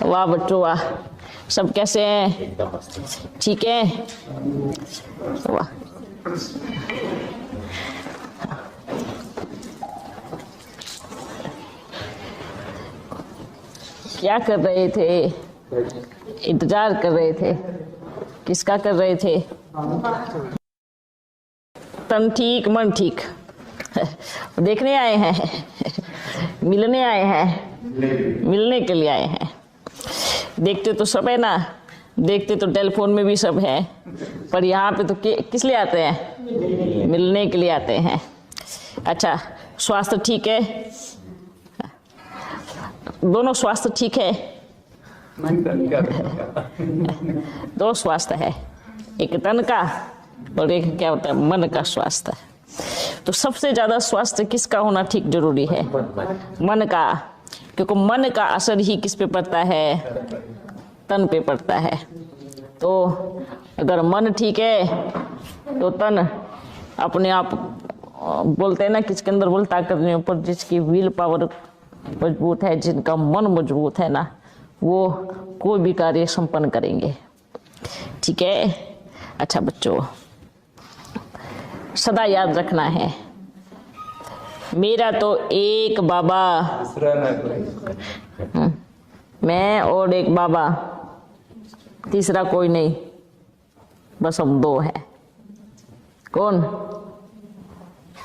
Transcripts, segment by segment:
वाह बच्चों वाह, सब कैसे हैं? ठीक है, वाह। क्या कर रहे थे? इंतजार कर रहे थे? किसका कर रहे थे? तन ठीक मन ठीक देखने आए हैं, मिलने आए हैं, मिलने के लिए आए हैं। देखते तो सब है ना, देखते तो टेलीफोन में भी सब है, पर यहाँ पे तो किस लिए आते हैं? मिलने के लिए आते हैं। अच्छा, स्वास्थ्य ठीक है? दोनों स्वास्थ्य ठीक है? दो स्वास्थ्य है, एक तन का और एक क्या होता है मन का स्वास्थ्य। तो सबसे ज्यादा स्वास्थ्य किसका होना ठीक जरूरी है? मन का, क्योंकि मन का असर ही किस पे पड़ता है? तन पे पड़ता है। तो अगर मन ठीक है तो तन अपने आप, बोलते हैं ना किसके अंदर बोल ताकत नहीं, ऊपर जिसकी विल पावर मजबूत है, जिनका मन मजबूत है ना, वो कोई भी कार्य संपन्न करेंगे। ठीक है। अच्छा बच्चों, सदा याद रखना है, मेरा तो एक बाबा, मैं और एक बाबा, तीसरा कोई नहीं, बस हम दो हैं। कौन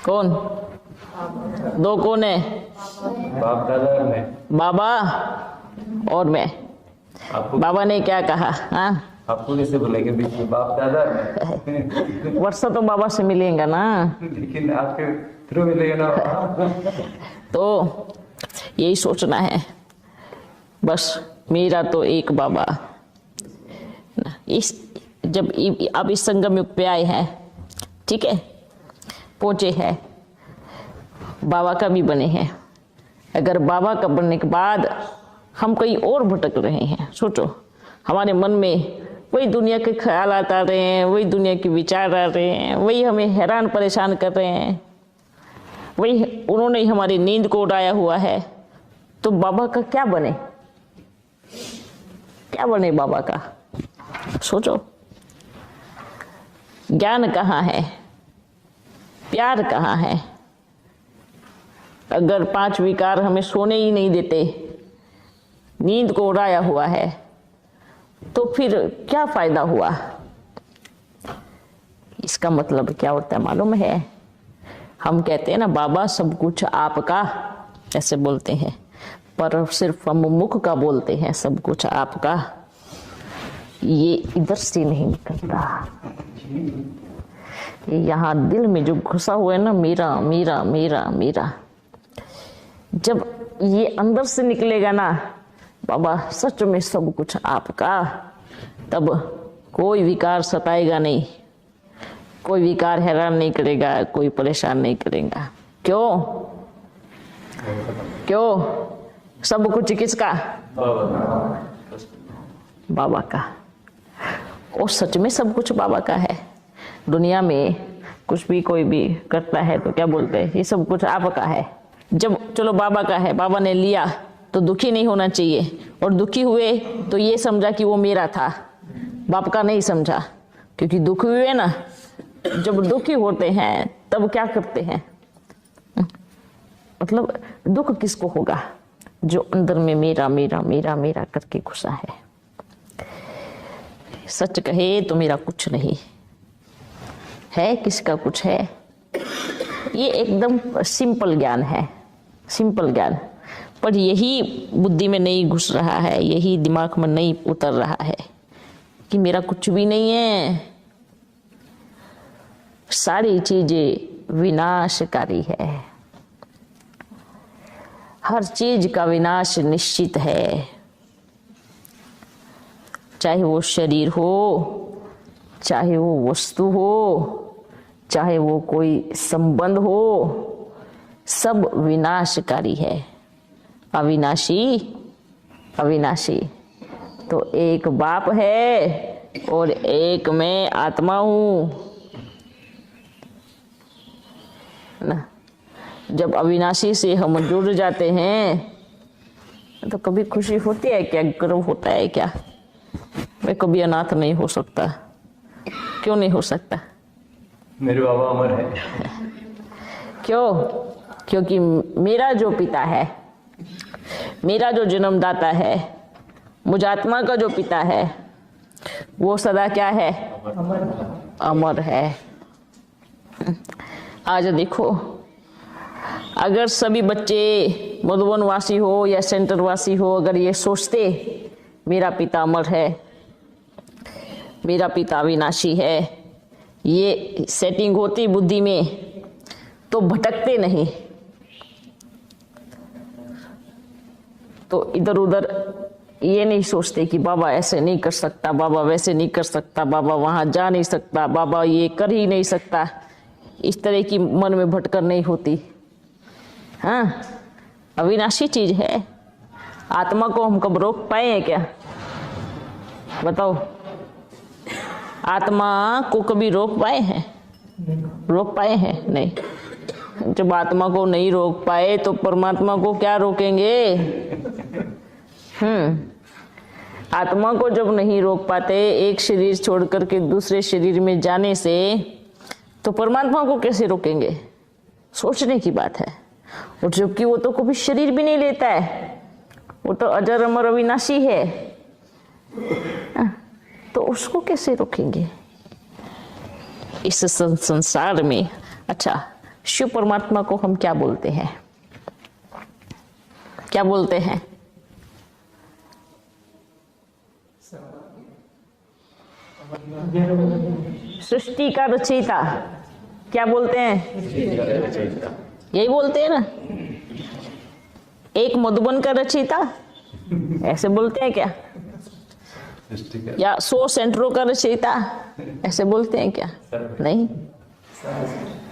कौन? दो कौन है? बाप दादा और मैं। बाबा और मैं। बाबा ने क्या कहा? हाँ, आपको कैसे बोलेंगे बीच में बाप दादा? वर्षा तो बाबा से मिलेगा ना, लेकिन आपके थ्रू मिलेगा ना। तो यही सोचना है, बस मेरा तो एक बाबा। इस जब आप इस संगम युग पे आए हैं, ठीक है, पहुंचे हैं, बाबा का भी बने हैं। अगर बाबा का बनने के बाद हम कहीं और भटक रहे हैं, सोचो, हमारे मन में वही दुनिया के ख्याल आ रहे हैं, वही दुनिया के विचार आ रहे हैं, वही हमें हैरान परेशान कर रहे हैं, वही उन्होंने ही हमारी नींद को उड़ाया हुआ है। तो बाबा का क्या बने? क्या बने बाबा का? सोचो, ज्ञान कहाँ है? प्यार कहाँ है? अगर 5 विकार हमें सोने ही नहीं देते, नींद को उड़ाया हुआ है, तो फिर क्या फायदा हुआ? इसका मतलब क्या होता है मालूम है? हम कहते हैं ना बाबा सब कुछ आपका, ऐसे बोलते हैं, पर सिर्फ हम मुख का बोलते हैं सब कुछ आपका, ये इधर से नहीं निकलता। यहाँ दिल में जो घुसा हुआ है ना, मेरा मेरा मेरा मेरा, जब ये अंदर से निकलेगा ना, बाबा सच में सब कुछ आपका, तब कोई विकार सताएगा नहीं, कोई विकार हैरान नहीं करेगा, कोई परेशान नहीं करेगा। क्यों? क्यों? सब कुछ किसका? बाबा का। और सच में सब कुछ बाबा का है। दुनिया में कुछ भी कोई भी करता है तो क्या बोलते हैं? ये सब कुछ आपका है। जब चलो बाबा का है, बाबा ने लिया, तो दुखी नहीं होना चाहिए, और दुखी हुए तो ये समझा कि वो मेरा था, बाप का नहीं समझा। क्योंकि दुखी हुए ना, जब दुखी होते हैं तब क्या करते हैं? मतलब दुख किसको होगा? जो अंदर में मेरा मेरा मेरा मेरा करके घुसा है। सच कहे तो मेरा कुछ नहीं है, किसका कुछ है? ये एकदम सिंपल ज्ञान है, सिंपल ज्ञान, पर यही बुद्धि में नहीं घुस रहा है, यही दिमाग में नहीं उतर रहा है कि मेरा कुछ भी नहीं है, सारी चीजें विनाशकारी है, हर चीज का विनाश निश्चित है, चाहे वो शरीर हो, चाहे वो वस्तु हो, चाहे वो कोई संबंध हो, सब विनाशकारी है। अविनाशी, अविनाशी। तो एक बाप है और एक मैं आत्मा हूं ना। जब अविनाशी से हम जुड़ जाते हैं तो कभी खुशी होती है क्या, गर्व होता है क्या? मैं कभी अनाथ नहीं हो सकता। क्यों नहीं हो सकता? मेरे बाबा अमर है। क्यों? क्योंकि मेरा जो पिता है, मेरा जो जन्मदाता है, मुझ आत्मा का जो पिता है, वो सदा क्या है? अमर है। आज देखो, अगर सभी बच्चे मधुबन वासी हो या सेंटर वासी हो, अगर ये सोचते मेरा पिता अमर है, मेरा पिता अविनाशी है, ये सेटिंग होती बुद्धि में, तो भटकते नहीं, तो इधर उधर ये नहीं सोचते कि बाबा ऐसे नहीं कर सकता, बाबा वैसे नहीं कर सकता, बाबा वहां जा नहीं सकता, बाबा ये कर ही नहीं सकता। इस तरह की मन में भटकर नहीं होती। हाँ, अविनाशी चीज है। आत्मा को हम कब रोक पाए हैं क्या? बताओ, आत्मा को कभी रोक पाए हैं? रोक पाए हैं? नहीं। जब आत्मा को नहीं रोक पाए तो परमात्मा को क्या रोकेंगे? आत्मा को जब नहीं रोक पाते एक शरीर छोड़ करके दूसरे शरीर में जाने से, तो परमात्मा को कैसे रोकेंगे? सोचने की बात है। और जबकि वो तो कभी शरीर भी नहीं लेता है, वो तो अजर अमर अविनाशी है, तो उसको कैसे रोकेंगे इस संसार में? अच्छा, शिव परमात्मा को हम क्या बोलते हैं? क्या बोलते हैं? सृष्टि का रचयिता क्या बोलते हैं? यही बोलते हैं ना। एक मधुबन का रचयिता ऐसे बोलते हैं क्या? या 100 सेंटरों का रचयिता ऐसे बोलते हैं क्या? नहीं।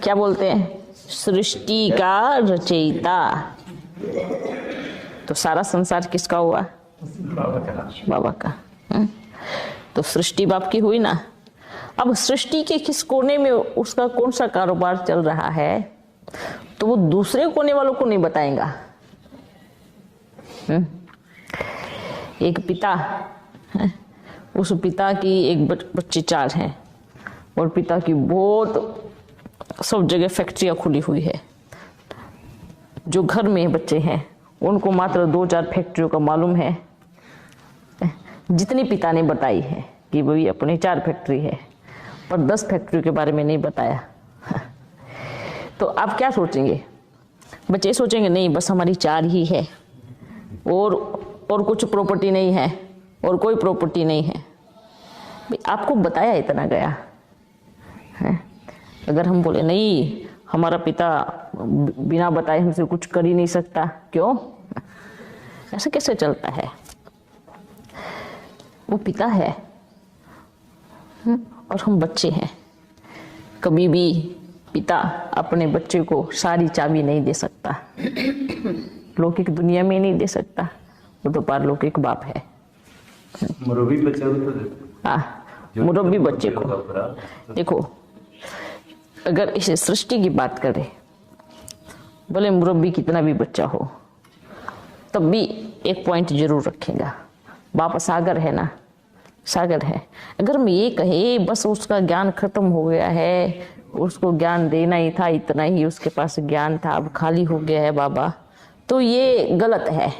क्या बोलते हैं? सृष्टि का रचयिता। तो सारा संसार किसका हुआ? बाबा का। तो सृष्टि बाप की हुई ना। अब सृष्टि के किस कोने में उसका कौन सा कारोबार चल रहा है, तो वो दूसरे कोने वालों को नहीं बताएगा। एक पिता है, उस पिता की एक बच्चे 4 हैं, और पिता की बहुत सब जगह फैक्ट्रियां खुली हुई है। जो घर में बच्चे हैं उनको मात्र 2-4 फैक्ट्रियों का मालूम है, जितनी पिता ने बताई है कि भाई अपनी 4 फैक्ट्री है, पर 10 फैक्ट्रियों के बारे में नहीं बताया। तो आप क्या सोचेंगे? बच्चे सोचेंगे नहीं, बस हमारी 4 ही है, और कुछ प्रॉपर्टी नहीं है, और कोई प्रॉपर्टी नहीं है। आपको बताया इतना गया है। अगर हम बोले नहीं, हमारा पिता बिना बताए हमसे कुछ कर ही नहीं सकता, क्यों? ऐसा कैसे चलता है? वो पिता है और हम बच्चे हैं। कभी भी पिता अपने बच्चे को सारी चाबी नहीं दे सकता, लौकिक दुनिया में नहीं दे सकता। वो तो पारलौकिक बाप है। मुरब्बी बच्चे को, हाँ, मुरब्बी बच्चे को। देखो, अगर इस सृष्टि की बात करें, भले मुरब्बी कितना भी बच्चा हो, तब भी एक पॉइंट जरूर रखेगा। बाप सागर है ना, सागर है। अगर हम ये कहे बस उसका ज्ञान खत्म हो गया है, उसको ज्ञान देना ही था, इतना ही उसके पास ज्ञान था, अब खाली हो गया है बाबा, तो ये गलत है।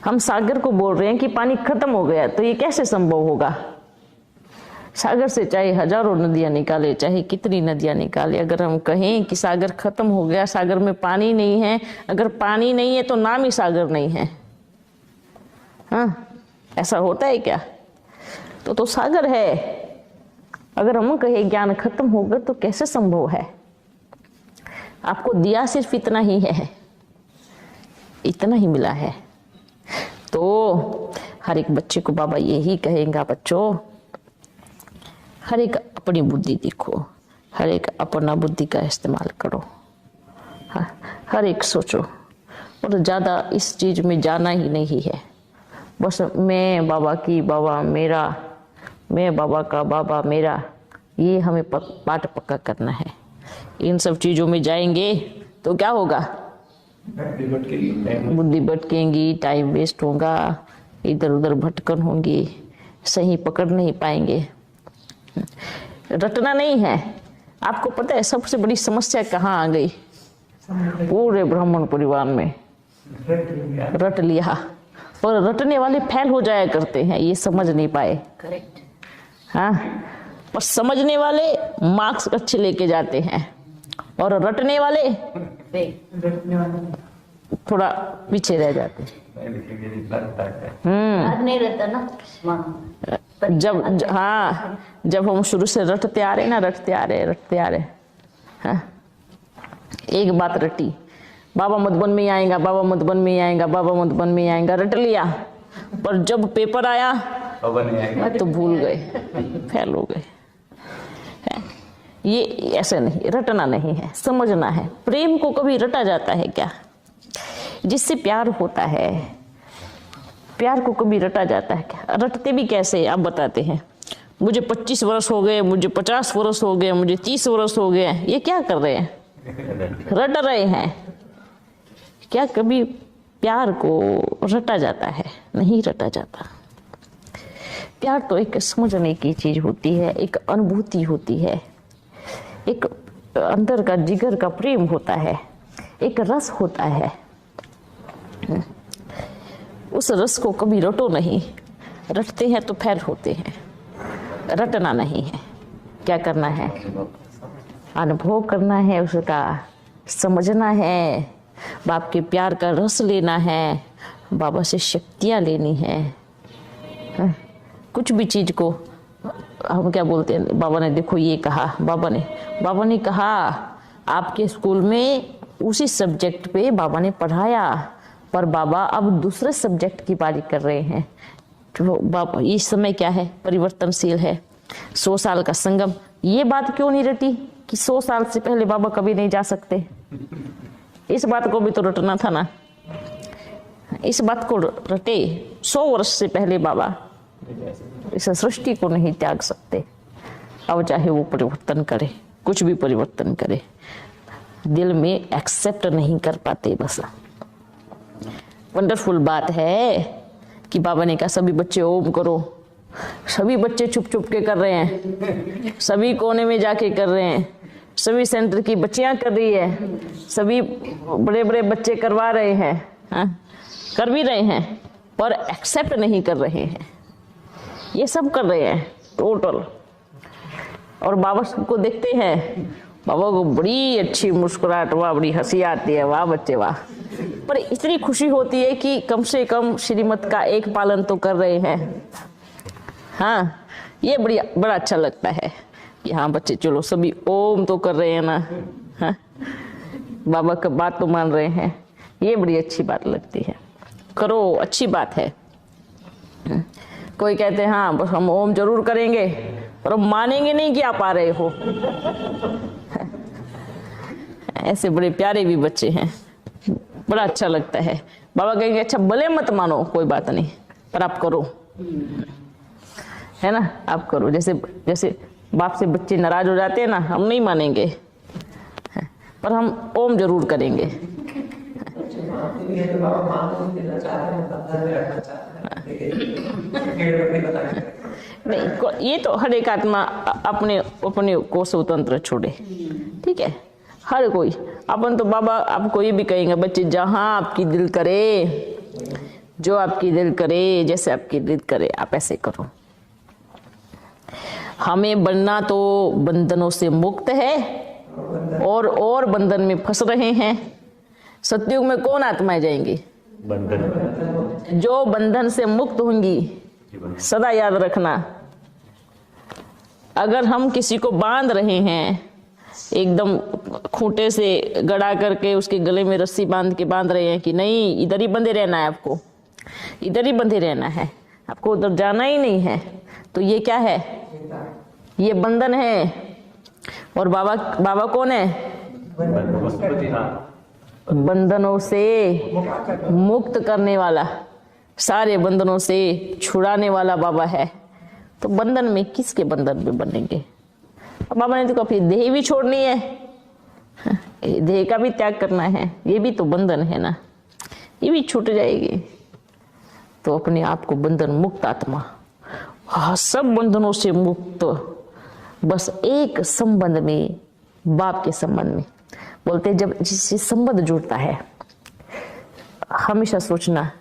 हम सागर को बोल रहे हैं कि पानी खत्म हो गया, तो ये कैसे संभव होगा? सागर से चाहे हजारों नदियां निकाले, चाहे कितनी नदियां निकाले, अगर हम कहें कि सागर खत्म हो गया, सागर में पानी नहीं है, अगर पानी नहीं है तो नाम ही सागर नहीं है। हाँ, ऐसा होता है क्या? तो सागर है। अगर हम कहें ज्ञान खत्म होगा तो कैसे संभव है? आपको दिया सिर्फ इतना ही है, इतना ही मिला है। तो हर एक बच्चे को बाबा यही कहेगा, बच्चों हर एक अपनी बुद्धि देखो, हर एक अपना बुद्धि का इस्तेमाल करो, हर एक सोचो, और ज़्यादा इस चीज़ में जाना ही नहीं है। बस मैं बाबा की, बाबा मेरा, मैं बाबा का, बाबा मेरा, ये हमें पाठ पक्का करना है। इन सब चीज़ों में जाएंगे तो क्या होगा? बुद्धि भटकेंगी, टाइम वेस्ट होगा, इधर उधर भटकन होंगी, सही पकड़ नहीं पाएंगे। रटना नहीं है। आपको पता है सबसे बड़ी समस्या कहाँ आ गई? पूरे ब्राह्मण परिवार में रट लिया, और रटने वाले फेल हो जाया करते हैं, ये समझ नहीं पाए। करेक्ट। हाँ, पर समझने वाले मार्क्स अच्छे लेके जाते हैं, और रटने वाले थोड़ा पीछे रह जाते हैं। याद नहीं रहता ना। हाँ, जब हम शुरू से रटते आ रहे ना, हाँ, एक बात रटी, बाबा मधुबन में ही आएगा, बाबा मधुबन में ही आएगा, बाबा मधुबन में ही आएगा, रट लिया, पर जब पेपर आया तो भूल गए, फेल हो गए। ये ऐसे नहीं, रटना नहीं है, समझना है। प्रेम को कभी रटा जाता है क्या? जिससे प्यार होता है, प्यार को कभी रटा जाता है क्या? रटते भी कैसे आप बताते हैं? मुझे 25 वर्ष हो गए, मुझे 50 वर्ष हो गए, मुझे 30 वर्ष हो गए, ये क्या कर रहे हैं? रट रहे हैं। क्या कभी प्यार को रटा जाता है? नहीं रटा जाता। प्यार तो एक समझने की चीज होती है, एक अनुभूति होती है, एक अंदर का जिगर का प्रेम होता है, एक रस होता है। उस रस को कभी रटो नहीं। रटते हैं तो फेल होते हैं। रटना नहीं है। क्या करना है? अनुभव करना है, उसका समझना है, बाप के प्यार का रस लेना है, बाबा से शक्तियाँ लेनी है। कुछ भी चीज को हम क्या बोलते हैं, बाबा ने देखो ये कहा, बाबा ने कहा आपके स्कूल में उसी सब्जेक्ट पे बाबा ने पढ़ाया, पर बाबा अब दूसरे सब्जेक्ट की बारी कर रहे हैं। तो बाबा इस समय क्या है, परिवर्तनशील है, 100 साल का संगम। ये बात क्यों नहीं रटी कि 100 साल से पहले बाबा कभी नहीं जा सकते? इस बात को भी तो रटना था ना। इस बात को रटे, 100 वर्ष से पहले बाबा इस सृष्टि को नहीं त्याग सकते। अब चाहे वो परिवर्तन करे, कुछ भी परिवर्तन करे, दिल में एक्सेप्ट नहीं कर पाते। बस वंडरफुल बात है कि बाबा ने कहा सभी बच्चे ओम करो। सभी बच्चे छुप छुप के कर रहे हैं, सभी कोने में जाके कर रहे हैं, सभी सेंटर की बच्चियां कर रही है, सभी बड़े बड़े बच्चे करवा रहे हैं, हाँ? कर भी रहे हैं, पर एक्सेप्ट नहीं कर रहे हैं। ये सब कर रहे हैं टोटल। और बाबा सबको देखते हैं, बाबा को बड़ी अच्छी मुस्कुराहट, वाह बड़ी हंसी आती है, वाह बच्चे वाह। पर इतनी खुशी होती है कि कम से कम श्रीमत का एक पालन तो कर रहे हैं। हाँ, ये बड़ा अच्छा लगता है कि हाँ बच्चे चलो सभी ओम तो कर रहे हैं ना, हाँ? बाबा का बात तो मान रहे हैं। ये बड़ी अच्छी बात लगती है। करो, अच्छी बात है। कोई कहते हैं हाँ बस हम ओम जरूर करेंगे, पर हम मानेंगे नहीं कि आप आ रहे हो। ऐसे बड़े प्यारे भी बच्चे हैं, बड़ा अच्छा लगता है। बाबा कहेंगे अच्छा भले मत मानो, कोई बात नहीं, पर आप करो, है ना, आप करो। जैसे बाप से बच्चे नाराज हो जाते हैं ना, हम नहीं मानेंगे, पर हम ओम जरूर करेंगे। नहीं, ये तो हर एक आत्मा अपने को स्वतंत्र छोड़े, ठीक है। हर कोई अपन तो बाबा आपको ये भी कहेंगे बच्चे जहां आपकी दिल करे, जो आपकी दिल करे, जैसे आपकी दिल करे आप ऐसे करो। हमें बनना तो बंधनों से मुक्त है और बंधन में फंस रहे हैं। सतयुग में कौन आत्माएं जाएंगी? बंधन। जो बंधन से मुक्त होंगी। सदा याद रखना, अगर हम किसी को बांध रहे हैं, एकदम खूंटे से गड़ा करके उसके गले में रस्सी बांध रहे हैं कि नहीं इधर ही बंधे रहना है, आपको इधर ही बंधे रहना है, आपको उधर जाना ही नहीं है, तो ये क्या है? ये बंधन है। और बाबा कौन है? बंधनों से मुक्त करने वाला, सारे बंधनों से छुड़ाने वाला बाबा है। तो बंधन में किसके बंधन में बनेंगे? बाबा ने तो कहा फिर देह भी छोड़नी है, देह का भी त्याग करना है, ये भी तो बंधन है ना, ये भी छूट जाएगी। तो अपने आप को बंधन मुक्त आत्मा, हाँ सब बंधनों से मुक्त, बस एक संबंध में, बाप के संबंध में। बोलते जब जिससे संबंध जुड़ता है, हमेशा सोचना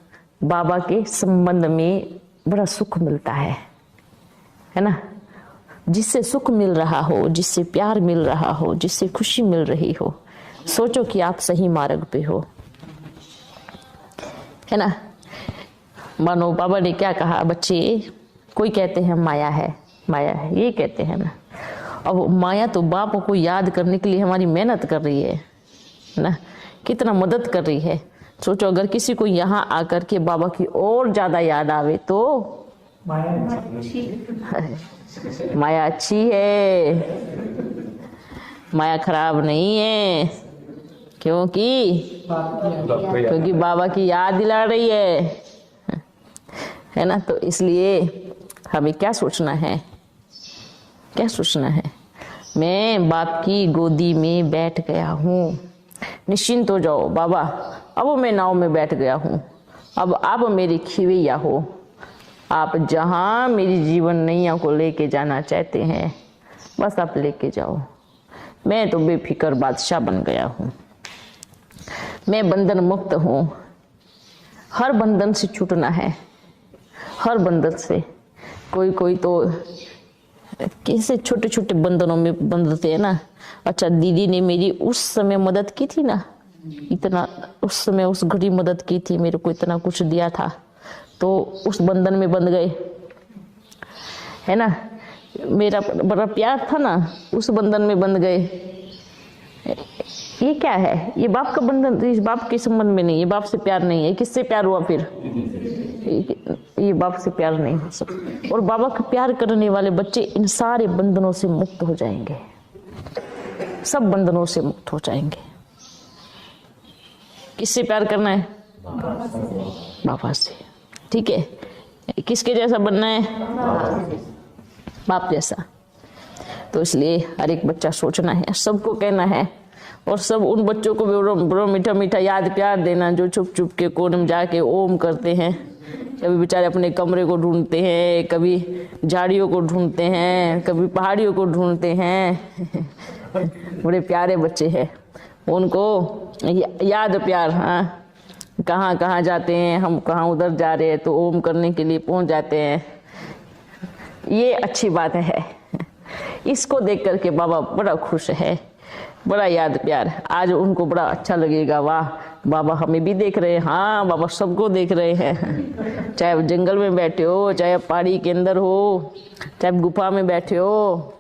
बाबा के संबंध में बड़ा सुख मिलता है ना। जिससे सुख मिल रहा हो, जिससे प्यार मिल रहा हो, जिससे खुशी मिल रही हो, सोचो कि आप सही मार्ग पे हो, है ना। मानो बाबा ने क्या कहा, बच्चे कोई कहते हैं माया है, माया है, ये कहते हैं ना। अब माया तो बाप को याद करने के लिए हमारी मेहनत कर रही है ना, कितना मदद कर रही है। सोचो अगर किसी को यहाँ आकर के बाबा की और ज्यादा याद आवे तो माया अच्छी है, माया खराब नहीं है, क्योंकि बाबा की याद दिला रही है ना। तो इसलिए हमें क्या सोचना है, क्या सोचना है, मैं बाप की गोदी में बैठ गया हूँ, निश्चिंत हो जाओ बाबा, अब मैं नाव में बैठ गया हूँ, अब आप मेरी खिवैया हो, आप जहाँ मेरी जीवन नैया को लेके जाना चाहते हैं बस आप लेके जाओ, मैं तो बेफिक्र बादशाह बन गया हूँ, मैं बंधन मुक्त हूँ। हर बंधन से छूटना है, हर बंधन से। कोई तो कैसे छोटे छोटे बंधनों में बंधते हैं ना। अच्छा दीदी ने मेरी उस समय मदद की थी ना, इतना उस समय उस घड़ी मदद की थी, मेरे को इतना कुछ दिया था, तो उस बंधन में बंध गए, है ना। मेरा बड़ा प्यार था ना, उस बंधन में बंध गए। ये क्या है, ये बाप का बंधन, इस बाप के संबंध में नहीं, ये बाप से प्यार नहीं है। किससे प्यार हुआ फिर, ये बाप से प्यार नहीं हो सकता। और बाबा का प्यार करने वाले बच्चे इन सारे बंधनों से मुक्त हो जाएंगे, सब बंधनों से मुक्त हो जाएंगे। किससे प्यार करना है, बाबा से, ठीक है। किसके जैसा बनना है, बाप जैसा। तो इसलिए हर एक बच्चा सोचना है, सबको कहना है, और सब उन बच्चों को बड़ा मीठा मीठा याद प्यार देना जो चुप चुप के कोने में जाके ओम करते हैं। कभी बेचारे अपने कमरे को ढूंढते हैं, कभी झाड़ियों को ढूंढते हैं, कभी पहाड़ियों को ढूंढते हैं। बड़े प्यारे बच्चे हैं, उनको याद प्यार, हाँ कहाँ कहाँ जाते हैं, हम कहाँ उधर जा रहे हैं तो ओम करने के लिए पहुंच जाते हैं। ये अच्छी बात है, इसको देख करके बाबा बड़ा खुश है, बड़ा याद प्यार। आज उनको बड़ा अच्छा लगेगा, वाह बाबा हमें भी देख रहे हैं, हाँ बाबा सबको देख रहे हैं। चाहे आप जंगल में बैठे हो, चाहे आप पहाड़ी के अंदर हो, चाहे आप गुफा में बैठे हो,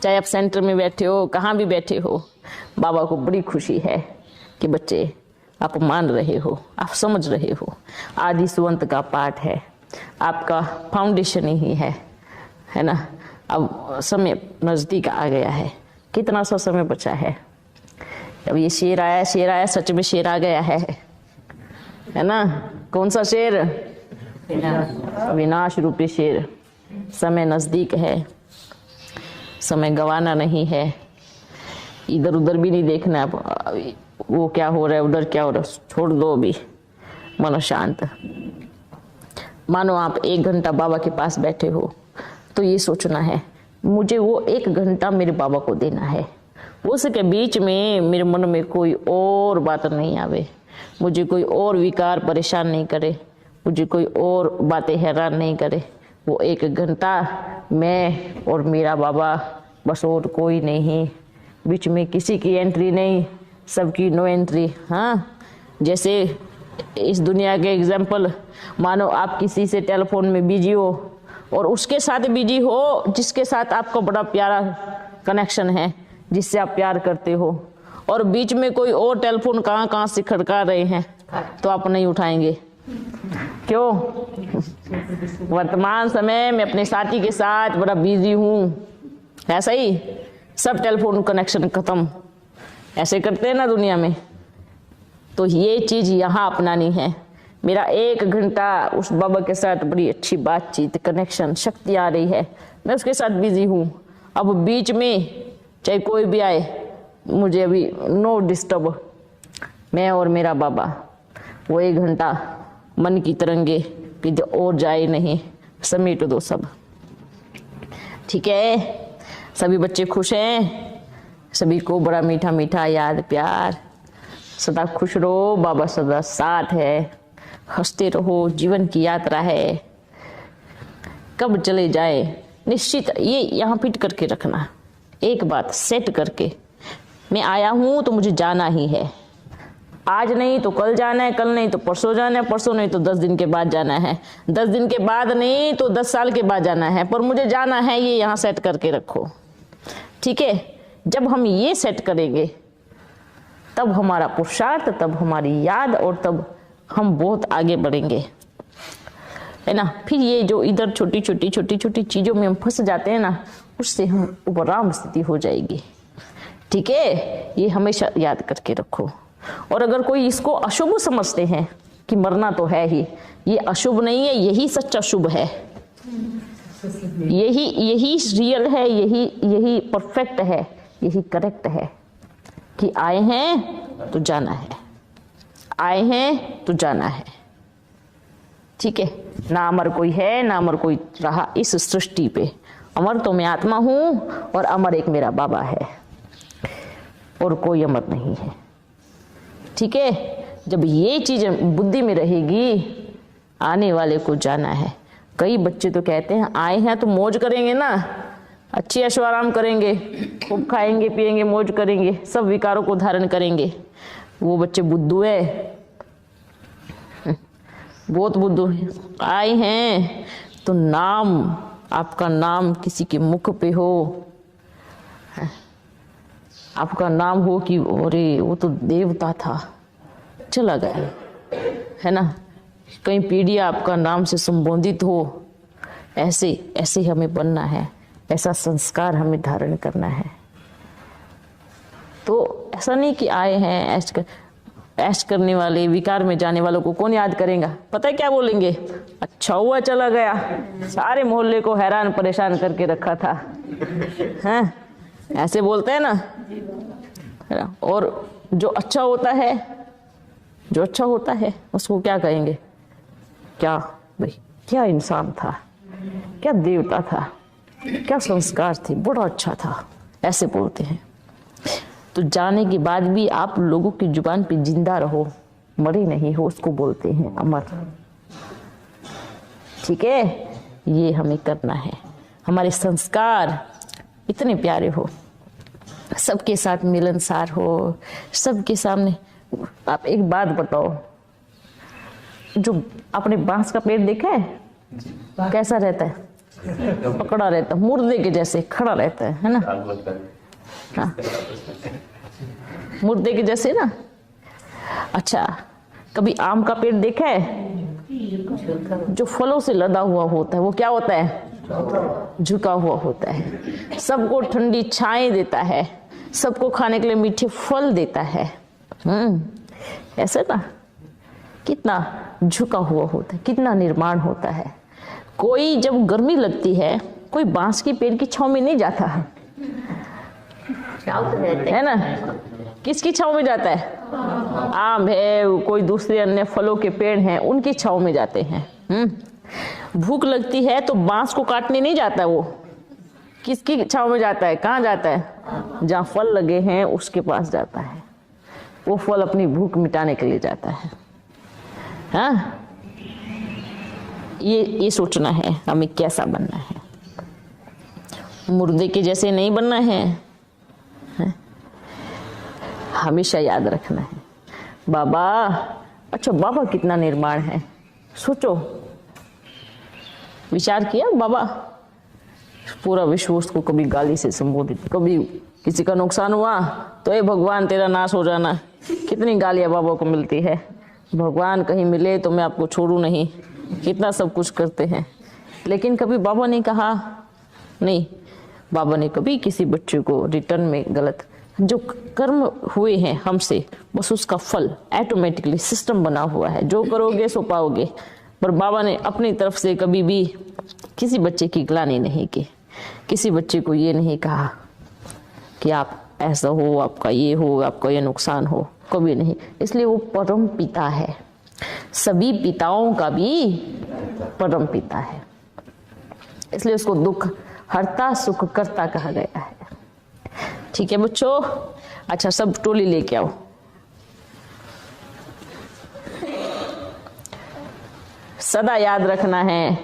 चाहे आप सेंटर में बैठे हो, कहाँ भी बैठे हो, बाबा को बड़ी खुशी है कि बच्चे आप मान रहे हो, आप समझ रहे हो। आदि सुवंत का पाठ है, आपका फाउंडेशन ही है ना। अब समय नजदीक आ गया है, कितना सा समय बचा है। अब ये शेर आया, सच में शेर आ गया है ना। कौन सा शेर, विनाश रूपी शेर। समय नजदीक है, समय गवाना नहीं है, इधर उधर भी नहीं देखना। अब वो क्या हो रहा है, उधर क्या हो रहा है, छोड़ दो अभी, मनो शांत। मानो आप 1 घंटा बाबा के पास बैठे हो, तो ये सोचना है मुझे वो 1 घंटा मेरे बाबा को देना है। उसके बीच में मेरे मन में कोई और बात नहीं आवे, मुझे कोई और विकार परेशान नहीं करे, मुझे कोई और बातें हैरान नहीं करे। वो 1 घंटा मैं और मेरा बाबा, बस और कोई नहीं, बीच में किसी की एंट्री नहीं, सबकी नो एंट्री। हाँ जैसे इस दुनिया के एग्जाम्पल, मानो आप किसी से टेलीफोन में बिजी हो और उसके साथ बिजी हो जिसके साथ आपका बड़ा प्यारा कनेक्शन है, जिससे आप प्यार करते हो, और बीच में कोई और टेलीफोन कहाँ कहाँ से खड़का रहे हैं, तो आप नहीं उठाएंगे। क्यों? वर्तमान समय में अपने साथी के साथ बड़ा बिजी हूँ, ऐसा ही सब टेलीफोन कनेक्शन खत्म, ऐसे करते हैं ना दुनिया में। तो ये चीज यहाँ अपनानी है। मेरा 1 घंटा उस बाबा के साथ बड़ी अच्छी बातचीत, कनेक्शन, शक्ति आ रही है, मैं उसके साथ बिजी हूँ। अब बीच में चाहे कोई भी आए, मुझे अभी नो डिस्टर्ब, मैं और मेरा बाबा, वो 1 घंटा मन की तरंगे कि और जाए नहीं, समेट दो सब। ठीक है, सभी बच्चे खुश हैं, सभी को बड़ा मीठा मीठा याद प्यार। सदा खुश रहो, बाबा सदा साथ है, हंसते रहो, जीवन की यात्रा है, कब चले जाए निश्चित ये यहाँ फिट करके रखना, एक बात सेट करके, मैं आया हूँ तो मुझे जाना ही है, आज नहीं तो कल जाना है, कल नहीं तो परसों जाना है, परसों नहीं तो 10 दिन के बाद जाना है, 10 दिन के बाद नहीं तो 10 साल के बाद जाना है, पर मुझे जाना है, ये यहाँ सेट करके रखो। ठीक है, जब हम ये सेट करेंगे तब हमारा पुरुषार्थ, तब हमारी याद, और तब हम बहुत आगे बढ़ेंगे, है ना। फिर ये जो इधर छोटी छोटी चीजों में हम फंस जाते हैं ना, उससे हम उपराम स्थिति हो जाएगी। ठीक है, ये हमेशा याद करके रखो। और अगर कोई इसको अशुभ समझते हैं कि मरना तो है ही, ये अशुभ नहीं है, यही सच्चा शुभ है, यही रियल है, यही परफेक्ट है, यही करेक्ट है कि आए हैं तो जाना है, आए हैं तो जाना है। ठीक है, ना अमर कोई है ना अमर कोई रहा इस सृष्टि पे, अमर तो मैं आत्मा हूं और अमर एक मेरा बाबा है, और कोई अमर नहीं है। ठीक है, जब ये चीज बुद्धि में रहेगी, आने वाले को जाना है। कई बच्चे तो कहते हैं आए हैं तो मौज करेंगे ना, अच्छी ऐशो आराम करेंगे, खूब खाएंगे पिएंगे मौज करेंगे, सब विकारों को धारण करेंगे। वो बच्चे बुद्धू है, बहुत बुद्धू है। आए हैं तो नाम, आपका नाम किसी के मुख पे हो, आपका नाम हो कि अरे वो तो देवता था चला गया, है ना, कई पीढ़ियां आपका नाम से संबोधित हो, ऐसे हमें बनना है, ऐसा संस्कार हमें धारण करना है। तो ऐसा नहीं कि आए हैं ऐश करने वाले, विकार में जाने वालों को कौन याद करेगा। पता है क्या बोलेंगे, अच्छा हुआ चला गया, सारे मोहल्ले को हैरान परेशान करके रखा था, हैं, ऐसे बोलते हैं ना। और जो अच्छा होता है उसको क्या कहेंगे, क्या भाई, क्या इंसान था, क्या देवता था, क्या संस्कार थे, बड़ा अच्छा था, ऐसे बोलते हैं। तो जाने के बाद भी आप लोगों की जुबान पे जिंदा रहो, मरे नहीं हो, उसको बोलते हैं अमर। ठीक है, ये हमें करना है। हमारे संस्कार इतने प्यारे हो, सबके साथ मिलनसार हो, सबके सामने। आप एक बात बताओ, जो आपने बांस का पेड़ देखा है, कैसा रहता है, पकड़ा रहता है, मुर्दे के जैसे खड़ा रहता है ना। हाँ, मुर्दे के जैसे ना। अच्छा, कभी आम का पेड़ देखा है, जो फलों से लदा हुआ होता है, वो क्या होता है, झुका हुआ होता है, सबको ठंडी छाएं देता है, सबको खाने के लिए मीठे फल देता है। ऐसे ना, कितना झुका हुआ होता है, कितना निर्माण होता है। कोई जब गर्मी लगती है, कोई बांस के पेड़ की छांव में नहीं जाता है ना, किसकी छांव में जाता है, आम है, कोई दूसरे अन्य फलों के पेड़ हैं, उनकी छांव में जाते हैं। भूख लगती है तो बांस को काटने नहीं जाता, वो किसकी छांव में जाता है, कहाँ जाता है, जहाँ फल लगे हैं उसके पास जाता है, वो फल अपनी भूख मिटाने के लिए जाता है। हाँ, ये सोचना है हमें कैसा बनना है, मुर्दे के जैसे नहीं बनना है, हमेशा याद रखना है। बाबा, अच्छा बाबा कितना निर्माण है, सोचो, विचार किया। बाबा पूरा विश्व उसको कभी गाली से संबोधित, कभी किसी का नुकसान हुआ तो ये भगवान तेरा नाश हो जाना, कितनी गालियां बाबा को मिलती है, भगवान कहीं मिले तो मैं आपको छोड़ू नहीं, कितना सब कुछ करते हैं। लेकिन कभी बाबा ने कहा नहीं, बाबा ने कभी किसी बच्चे को रिटर्न में गलत, जो कर्म हुए हैं हमसे बस उसका फल ऑटोमेटिकली सिस्टम बना हुआ है, जो करोगे सो पाओगे। पर बाबा ने अपनी तरफ से कभी भी किसी बच्चे की ग्लानि नहीं की, किसी बच्चे को ये नहीं कहा कि आप ऐसा हो, आपका ये हो, आपका ये नुकसान हो, कभी नहीं। इसलिए वो परम पिता है, सभी पिताओं का भी परम पिता है, इसलिए उसको दुख हरता सुख करता कहा गया है। ठीक है बच्चों, अच्छा सब टोली लेके आओ। सदा याद रखना है,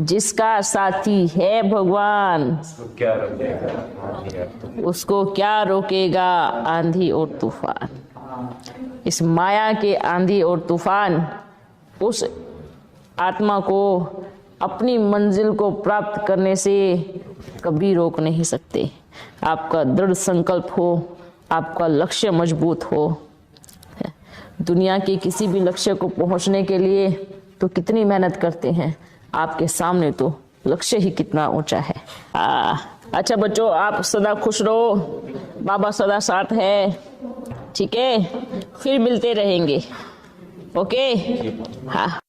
जिसका साथी है भगवान क्या रोकेगा, उसको क्या रोकेगा आंधी और तूफान। इस माया के आंधी और तूफान उस आत्मा को अपनी मंजिल को प्राप्त करने से कभी रोक नहीं सकते। आपका दृढ़ संकल्प हो, आपका लक्ष्य मजबूत हो। दुनिया के किसी भी लक्ष्य को पहुंचने के लिए तो कितनी मेहनत करते हैं, आपके सामने तो लक्ष्य ही कितना ऊंचा है। अच्छा बच्चों, आप सदा खुश रहो, बाबा सदा साथ है। ठीक है, फिर मिलते रहेंगे। ओके, हाँ।